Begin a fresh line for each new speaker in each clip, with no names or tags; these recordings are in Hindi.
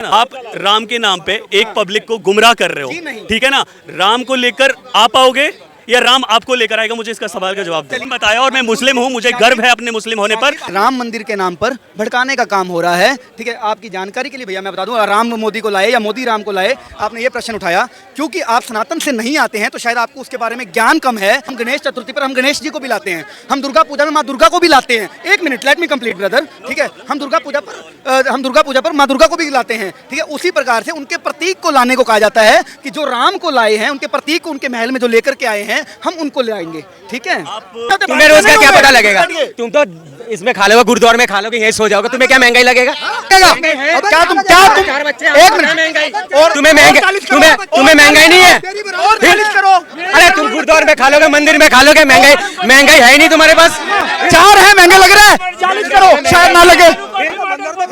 आप राम के नाम पे एक पब्लिक को गुमराह कर रहे हो, ठीक है ना। राम को लेकर आप आओगे या राम आपको लेकर आएगा, मुझे इसका सवाल का जवाब दे बताया। और मैं मुस्लिम हूँ, मुझे गर्व है अपने मुस्लिम होने पर।
राम मंदिर के नाम पर भड़काने का काम हो रहा है, ठीक है। आपकी जानकारी के लिए भैया मैं बता दूं, राम मोदी को लाए या मोदी राम को लाए, आपने ये प्रश्न उठाया क्योंकि आप सनातन से नहीं आते हैं, तो शायद आपको उसके बारे में ज्ञान कम है। हम गणेश चतुर्थी पर हम गणेश जी को भी लाते हैं, हम दुर्गा पूजा में माँ दुर्गा को भी लाते हैं। एक minute, let me complete brother, ठीक है। हम दुर्गा पूजा पर माँ दुर्गा को भी लाते हैं, ठीक है। उसी प्रकार से उनके प्रतीक को लाने को कहा जाता है कि जो राम को लाए हैं, उनके प्रतीक को उनके महल में जो लेकर के आए हैं, हम उनको ले आएंगे, ठीक है।
तुम्हें रोजगार क्या पता लगेगा? तुम तो इसमें खा लोगे, गुरुद्वार में खा लोगे, ये सो जाओगे, तुम्हें क्या महंगाई लगेगा?
क्या तुम एक मिनट, और तुम्हें
महंगाई नहीं है? अरे तुम गुरुद्वार में खा लोगे, मंदिर में खा लोगे, महंगाई है नहीं तुम्हारे पास?
4 है, महंगे लग रहे हैं, 40 करो, शायद ना लगे,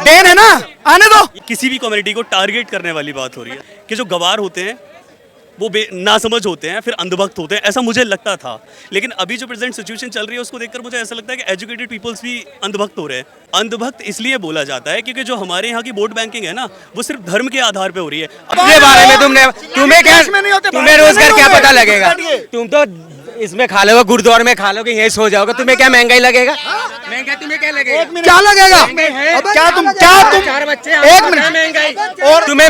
देन है ना, आने दो।
किसी भी कम्युनिटी को टारगेट करने वाली बात हो रही है कि जो गवार होते हैं वो नासमझ होते हैं, फिर अंधभक्त होते हैं, ऐसा मुझे लगता था। लेकिन अभी जो प्रेजेंट सिचुएशन चल रही है उसको देखकर मुझे ऐसा लगता है कि एजुकेटेड पीपल्स भी अंधभक्त हो रहे हैं। अंधभक्त इसलिए बोला जाता है क्योंकि जो हमारे यहाँ की वोट बैंकिंग है ना, वो सिर्फ धर्म के आधार पे हो रही है।
अपने बारे में तुम्हें रोजगार क्या पता लगेगा? तुम तो इसमें खा लोगे, गुरुद्वार में खा लोगे, ये सो जाओगे, तुम्हें क्या महंगाई लगेगा? महंगाई तुम्हें क्या लगेगा?
क्या लगेगा? क्या तुम 4 बच्चे, एक मिनट, और तुम्हें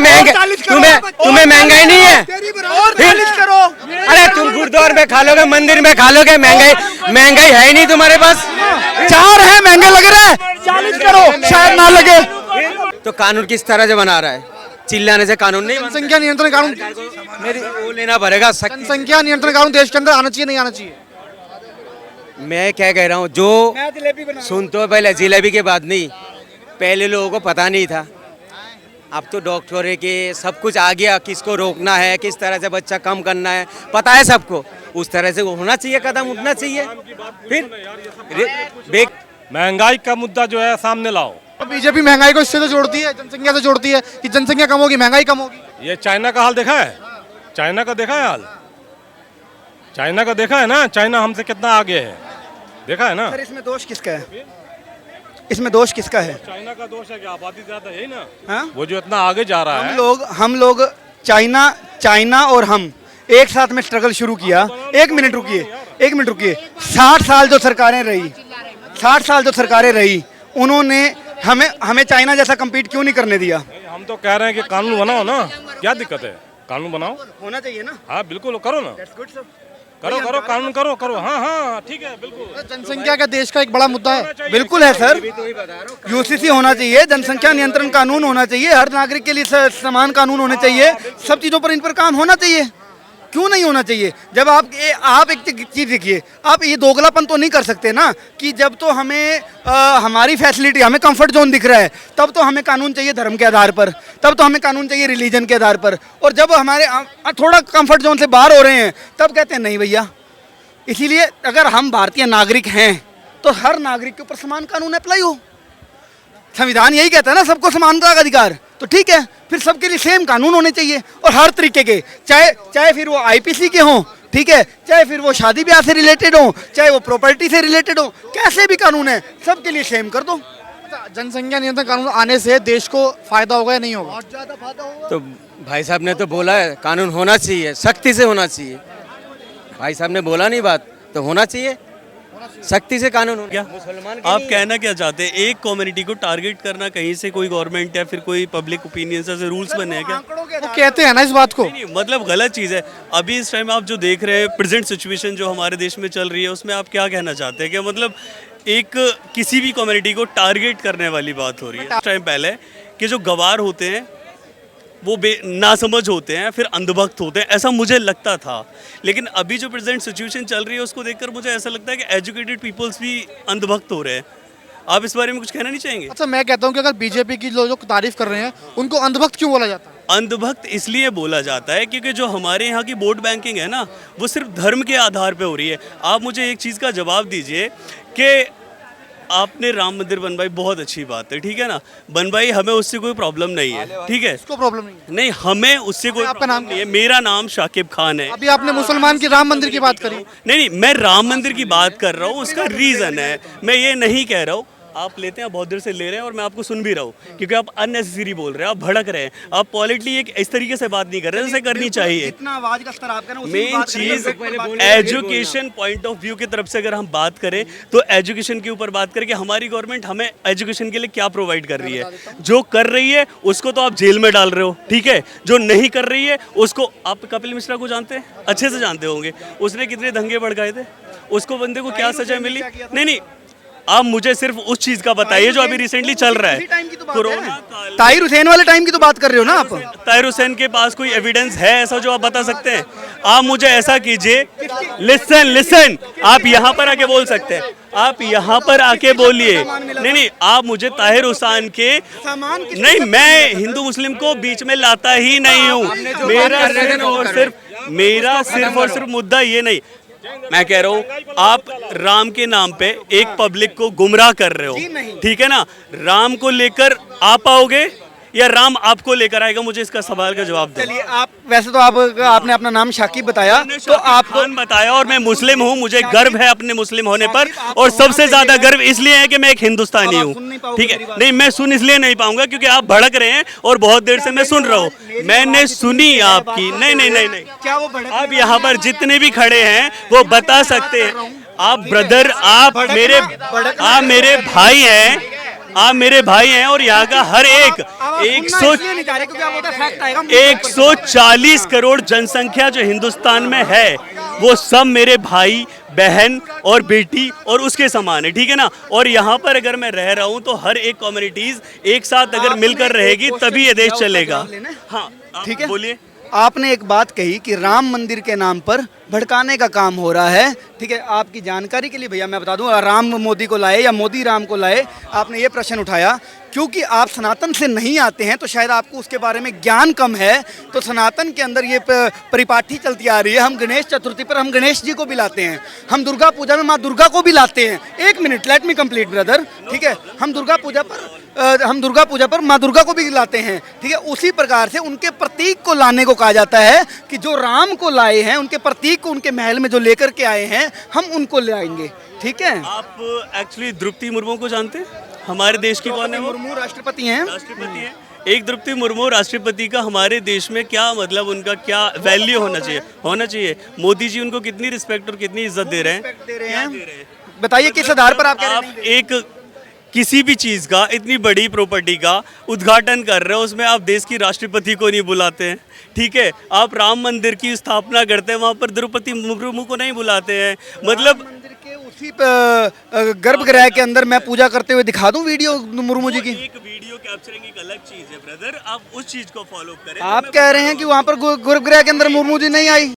महंगाई नहीं है? अरे तुम गुरुद्वार में खा लोगे, मंदिर में खा लोगे, महंगाई है नहीं तुम्हारे पास?
4 है, महंगे लग रहे हैं, 40 करो, शायद ना लगे।
तो कानून किस तरह से बना रहा है? चिल्लाने से कानून नहीं?
जनसंख्या नियंत्रण कानून,
मेरी वो लेना पड़ेगा।
जनसंख्या नियंत्रण कानून देश के अंदर आना चाहिए, नहीं आना चाहिए?
मैं क्या कह रहा हूँ, जो सुन तो पहले जिलेबी के बाद नहीं, पहले लोगों को पता नहीं था। अब तो डॉक्टर है कि सब कुछ आ गया, किसको रोकना है, किस तरह से बच्चा कम करना है, पता है सबको। उस तरह से होना चाहिए, कदम उठना चाहिए। फिर
महंगाई का मुद्दा जो है सामने लाओ।
बीजेपी महंगाई को इससे तो जोड़ती है, जनसंख्या से जोड़ती है कि जनसंख्या कम होगी, महंगाई कम होगी।
ये चाइना का हाल देखा है? चाइना का देखा है हाल? चाइना का देखा है ना, चाइना हमसे कितना आगे है, देखा है ना।
सर इसमें दोष किसका है? इसमें दोष किसका है?
चाइना का दोष है कि आबादी ज्यादा है ना।
हाँ?
वो जो इतना आगे जा रहा है।
हम लोग चाइना और हम एक साथ में स्ट्रगल शुरू किया। एक मिनट रुकिए, 60 साल जो सरकारें रही, उन्होंने हमें चाइना जैसा कम्पीट क्यों नहीं करने दिया?
हम तो कह रहे हैं कि कानून बनाओ ना, क्या दिक्कत है? कानून बनाओ,
होना चाहिए ना।
हाँ बिल्कुल करो ना, करो कानून करो। हाँ ठीक है, बिल्कुल।
जनसंख्या का देश का एक बड़ा मुद्दा है।
बिल्कुल है सर, यूसीसी होना चाहिए, जनसंख्या नियंत्रण कानून होना चाहिए, हर नागरिक के लिए समान कानून होने चाहिए, सब चीजों पर इन पर काम होना चाहिए। क्यों नहीं होना चाहिए? जब आप एक चीज देखिए, आप ये दोगलापन तो नहीं कर सकते ना कि जब तो हमें हमारी फैसिलिटी, हमें कंफर्ट जोन दिख रहा है, तब तो हमें कानून चाहिए धर्म के आधार पर, तब तो हमें कानून चाहिए रिलीजन के आधार पर, और जब हमारे थोड़ा कंफर्ट जोन से बाहर हो रहे हैं तब कहते हैं नहीं भैया। इसीलिए अगर हम भारतीय नागरिक हैं तो हर नागरिक के ऊपर समान कानून अप्लाई हो। संविधान यही कहता है ना, सबको समानता का अधिकार, तो ठीक है, फिर सबके लिए सेम कानून होने चाहिए, और हर तरीके के, चाहे फिर वो आईपीसी के हों, ठीक है, चाहे फिर वो शादी ब्याह से रिलेटेड हो, चाहे वो प्रॉपर्टी से रिलेटेड हो, कैसे भी कानून है सबके लिए सेम कर दो।
जनसंख्या नियंत्रण कानून आने से देश को फायदा होगा या नहीं होगा?
बहुत ज्यादा फायदा होगा।
तो भाई साहब ने तो बोला है कानून होना चाहिए, सख्ती से होना चाहिए। भाई साहब ने बोला नहीं बात, तो होना चाहिए, सख्ती से कानून होना।
मुसलमान आप कहना क्या चाहते हैं? एक कम्युनिटी को टारगेट करना, कहीं से कोई गवर्नमेंट या फिर कोई पब्लिक ओपिनियन से रूल्स बने हैं क्या?
वो कहते हैं ना इस बात को।
नहीं, मतलब गलत चीज़ है। अभी इस टाइम आप जो देख रहे हैं, प्रेजेंट सिचुएशन जो हमारे देश में चल रही है, उसमें आप क्या कहना चाहते हैं कि मतलब एक किसी भी कम्युनिटी को टारगेट करने वाली बात हो रही है इस टाइम पहले कि जो गवार होते हैं वो नासमझ होते हैं, फिर अंधभक्त होते हैं, ऐसा मुझे लगता था। लेकिन अभी जो प्रेजेंट सिचुएशन चल रही है उसको देखकर मुझे ऐसा लगता है कि एजुकेटेड पीपल्स भी अंधभक्त हो रहे हैं। आप इस बारे में कुछ कहना नहीं चाहेंगे?
अच्छा, मैं कहता हूँ कि अगर बीजेपी की लोग तारीफ कर रहे हैं, उनको अंधभक्त क्यों बोला जाता है?
अंधभक्त इसलिए बोला जाता है क्योंकि जो हमारे यहाँ की वोट बैंकिंग है ना, वो सिर्फ धर्म के आधार पे हो रही है। आप मुझे एक चीज़ का जवाब दीजिए कि आपने राम मंदिर बनवाई, बहुत अच्छी बात है, ठीक है ना, बनवाई, हमें उससे कोई प्रॉब्लम नहीं है, ठीक है,
इसको प्रॉब्लम नहीं है।
नहीं, हमें उससे कोई
आपका नाम
नहीं है। मेरा नाम शाकिब खान है।
अभी आपने मुसलमान की राम मंदिर की बात करी।
नहीं, मैं राम मंदिर की बात कर रहा हूँ, उसका रीज़न है, मैं ये नहीं कह रहा हूँ। आप लेते हैं, बहुत देर से ले रहे हैं और मैं आपको सुन भी रहा हूँ, क्योंकि आप अननेसेसरी बोल रहे हैं, आप भड़क रहे हैं, आप पॉलिटली एक इस तरीके से बात नहीं कर रहे जैसे करनी चाहिए।
जितना आवाज का स्तर आपका ना, उसी
मेन
बात करिए,
चीज
उसी पर बात करिए।
एजुकेशन पॉइंट ऑफ व्यू की तरफ से अगर हम बात करें तो एजुकेशन के ऊपर बात करें कि हमारी गवर्नमेंट हमें एजुकेशन के लिए क्या प्रोवाइड कर रही है। जो कर रही है उसको तो आप जेल में डाल रहे हो, ठीक है, जो नहीं कर रही है उसको, आप कपिल मिश्रा को जानते हैं, अच्छे से जानते होंगे, उसने कितने दंगे भड़काए थे, उसको बंदे को क्या सजा मिली? नहीं, आप मुझे सिर्फ उस चीज का बताइए जो अभी रिसेंटली चल रहा है, कोरोना काल।
ताहिर हुसैन वाले टाइम की तो बात कर रहे हो ना आप?
ताहिर हुसैन के पास कोई एविडेंस है ऐसा जो आप बता सकते हैं? आप मुझे ऐसा कीजिए, लिसन, आप यहाँ पर आके बोल सकते हैं, आप यहाँ पर आके बोलिए। नहीं, आप मुझे ताहिर हुसैन के नहीं, मैं हिंदू मुस्लिम को बीच में लाता ही नहीं हूँ। मेरा सिर्फ और सिर्फ मुद्दा ये नहीं, मैं कह रहा हूँ आप राम के नाम पे एक पब्लिक को गुमराह कर रहे हो, ठीक है ना? राम को लेकर आप आओगे या राम आपको लेकर आएगा? मुझे इसका सवाल का जवाब दो।
चलिए, आप वैसे तो आपने अपना नाम शाकिब बताया, तो आपको
बताया, और मैं मुस्लिम हूँ, मुझे गर्व है अपने मुस्लिम होने पर, और सबसे ज्यादा गर्व इसलिए है कि मैं एक हिंदुस्तानी हूँ, ठीक है? नहीं, मैं सुन इसलिए नहीं पाऊंगा क्योंकि आप भड़क रहे हैं और बहुत देर से मैं सुन रहा हूँ, मैंने सुनी आपकी। नहीं,
क्या वो
आप यहाँ पर जितने भी खड़े हैं वो बता सकते हैं। आप ब्रदर, आप मेरे भाई हैं, आप मेरे भाई हैं, और यहाँ का हर एक 140 करोड़ जनसंख्या जो हिंदुस्तान में है वो सब मेरे भाई बहन और बेटी और उसके समान है, ठीक है ना? और यहाँ पर अगर मैं रह रहा हूँ तो हर एक कम्युनिटीज एक साथ अगर मिलकर रहेगी तभी ये देश चलेगा। हाँ,
ठीक है,
बोलिए।
आपने एक बात कही कि राम मंदिर के नाम पर भड़काने का काम हो रहा है, ठीक है? आपकी जानकारी के लिए भैया मैं बता दूं, राम मोदी को लाए या मोदी राम को लाए, आपने ये प्रश्न उठाया क्योंकि आप सनातन से नहीं आते हैं, तो शायद आपको उसके बारे में ज्ञान कम है। तो सनातन के अंदर ये परिपाठी चलती आ रही है, हम गणेश चतुर्थी पर हम गणेश जी को भी लाते हैं, हम दुर्गा पूजा में माँ दुर्गा को भी लाते हैं। एक minute, let me complete brother, ठीक है? हम दुर्गा पूजा पर माँ दुर्गा को भी लाते हैं, ठीक है? उसी प्रकार से उनके प्रतीक को लाने को कहा जाता है कि जो राम को लाए हैं, उनके प्रतीक को उनके महल में जो लेकर के आए हैं, हम उनको लाएंगे, ठीक है?
आप एक्चुअली द्रौपदी मुर्मू को जानते हैं? हमारे देश की कौन है?
मुर्मू राष्ट्रपति हैं।
राष्ट्रपति हैं। एक द्रौपदी मुर्मू राष्ट्रपति का हमारे देश में क्या मतलब, उनका क्या वैल्यू होना चाहिए? मोदी जी उनको कितनी रिस्पेक्ट और कितनी इज्जत दे रहे हैं?
बताइए किस आधार पर आप
एक किसी भी चीज का, इतनी बड़ी प्रॉपर्टी का उद्घाटन कर रहे हो, उसमें आप देश की राष्ट्रपति को नहीं बुलाते हैं, ठीक है? आप राम मंदिर की स्थापना करते हैं, वहां पर द्रौपदी मुर्मू को नहीं बुलाते हैं। मतलब
मंदिर के उसी गर्भगृह के अंदर मैं पूजा करते हुए दिखा दूं वीडियो मुर्मू जी की?
एक वीडियो कैप्चरिंग एक अलग चीज है ब्रदर, आप उस चीज को फॉलो करें।
आप कह रहे हैं कि वहाँ पर गर्भगृह के अंदर मुर्मू जी नहीं आई?